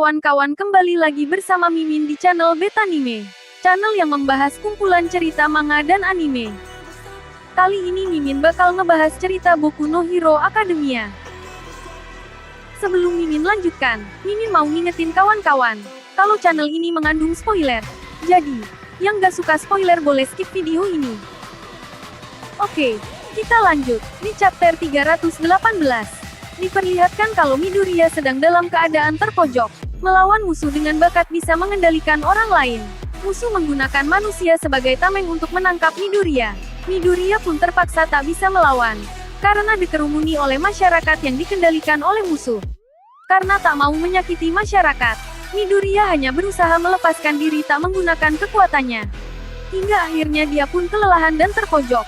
kawan-kawan, kembali lagi bersama Mimin di channel Betanime, channel yang membahas kumpulan cerita manga dan anime. Kali ini Mimin bakal ngebahas cerita Boku no Hero Academia. Sebelum Mimin lanjutkan, Mimin mau ngingetin kawan-kawan, kalau channel ini mengandung spoiler. Jadi, yang gak suka spoiler boleh skip video ini. Oke, kita lanjut. Di chapter 318. Diperlihatkan kalau Midoriya sedang dalam keadaan terpojok, melawan musuh dengan bakat bisa mengendalikan orang lain. Musuh menggunakan manusia sebagai tameng untuk menangkap Midoriya. Midoriya pun terpaksa tak bisa melawan, karena dikerumuni oleh masyarakat yang dikendalikan oleh musuh. Karena tak mau menyakiti masyarakat, Midoriya hanya berusaha melepaskan diri tak menggunakan kekuatannya. Hingga akhirnya dia pun kelelahan dan terpojok.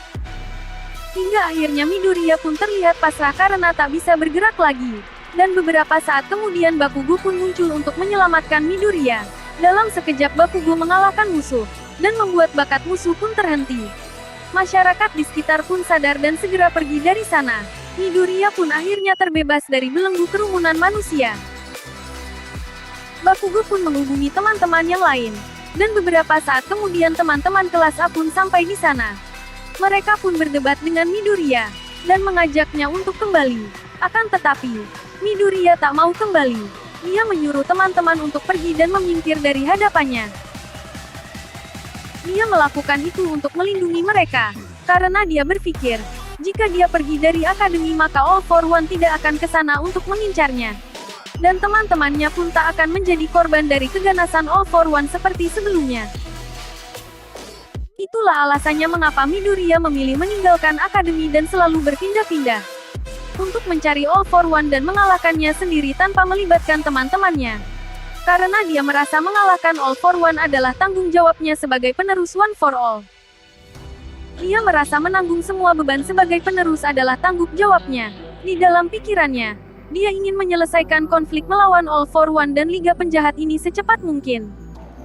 Hingga akhirnya Midoriya pun terlihat pasrah karena tak bisa bergerak lagi. Dan beberapa saat kemudian Bakugo pun muncul untuk menyelamatkan Midoriya. Dalam sekejap Bakugo mengalahkan musuh, dan membuat bakat musuh pun terhenti. Masyarakat di sekitar pun sadar dan segera pergi dari sana. Midoriya pun akhirnya terbebas dari belenggu kerumunan manusia. Bakugo pun menghubungi teman-teman yang lain. Dan beberapa saat kemudian teman-teman kelas A pun sampai di sana. Mereka pun berdebat dengan Midoriya, dan mengajaknya untuk kembali. Akan tetapi, Midoriya tak mau kembali. Dia menyuruh teman-teman untuk pergi dan menyingkir dari hadapannya. Dia melakukan itu untuk melindungi mereka, karena dia berpikir, jika dia pergi dari akademi maka All for One tidak akan ke sana untuk mengincarnya. Dan teman-temannya pun tak akan menjadi korban dari keganasan All for One seperti sebelumnya. Itulah alasannya mengapa Midoriya memilih meninggalkan akademi dan selalu berpindah-pindah. Untuk mencari All for One dan mengalahkannya sendiri tanpa melibatkan teman-temannya. Karena dia merasa mengalahkan All for One adalah tanggung jawabnya sebagai penerus One for All. Dia merasa menanggung semua beban sebagai penerus adalah tanggung jawabnya. Di dalam pikirannya, dia ingin menyelesaikan konflik melawan All for One dan Liga Penjahat ini secepat mungkin.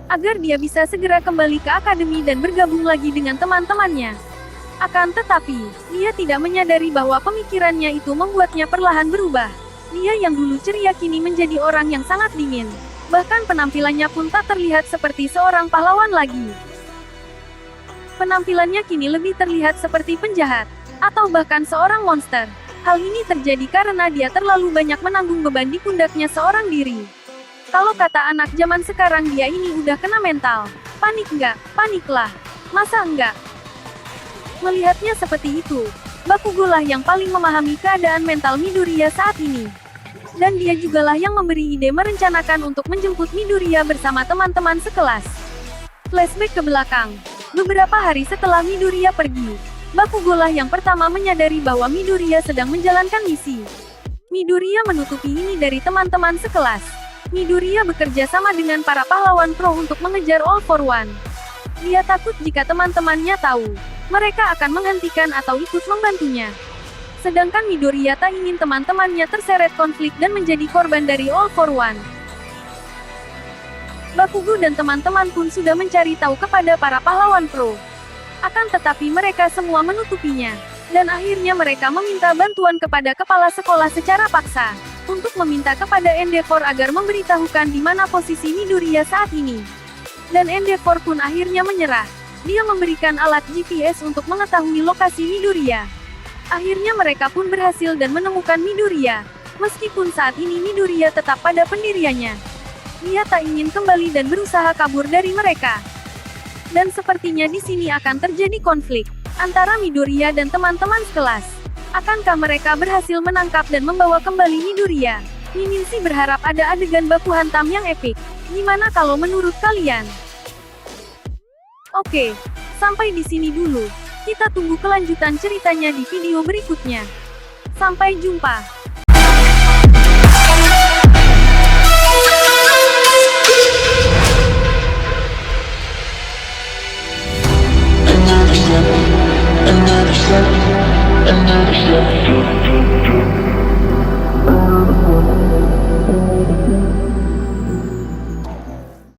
Agar dia bisa segera kembali ke akademi dan bergabung lagi dengan teman-temannya. Akan tetapi, dia tidak menyadari bahwa pemikirannya itu membuatnya perlahan berubah. Dia yang dulu ceria kini menjadi orang yang sangat dingin. Bahkan penampilannya pun tak terlihat seperti seorang pahlawan lagi. Penampilannya kini lebih terlihat seperti penjahat, atau bahkan seorang monster. Hal ini terjadi karena dia terlalu banyak menanggung beban di pundaknya seorang diri. Kalau kata anak zaman sekarang dia ini udah kena mental. Panik nggak? Paniklah. Masa enggak? Melihatnya seperti itu, Bakugo lah yang paling memahami keadaan mental Midoriya saat ini. Dan dia jugalah yang memberi ide merencanakan untuk menjemput Midoriya bersama teman-teman sekelas. Flashback ke belakang. Beberapa hari setelah Midoriya pergi, Bakugo lah yang pertama menyadari bahwa Midoriya sedang menjalankan misi. Midoriya menutupi ini dari teman-teman sekelas. Midoriya bekerja sama dengan para pahlawan pro untuk mengejar All for One. Dia takut jika teman-temannya tahu, mereka akan menghentikan atau ikut membantunya. Sedangkan Midoriya tak ingin teman-temannya terseret konflik dan menjadi korban dari All for One. Bakugo dan teman-teman pun sudah mencari tahu kepada para pahlawan pro. Akan tetapi mereka semua menutupinya. Dan akhirnya mereka meminta bantuan kepada kepala sekolah secara paksa. Untuk meminta kepada Endeavor agar memberitahukan di mana posisi Midoriya saat ini. Dan Endeavor pun akhirnya menyerah. Dia memberikan alat GPS untuk mengetahui lokasi Midoriya. Akhirnya mereka pun berhasil dan menemukan Midoriya. Meskipun saat ini Midoriya tetap pada pendiriannya. Dia tak ingin kembali dan berusaha kabur dari mereka. Dan sepertinya di sini akan terjadi konflik antara Midoriya dan teman-teman sekelas. Akankah mereka berhasil menangkap dan membawa kembali Midoriya? Mimin sih berharap ada adegan baku hantam yang epik. Gimana kalau menurut kalian? Oke, sampai di sini dulu. Kita tunggu kelanjutan ceritanya di video berikutnya. Sampai jumpa.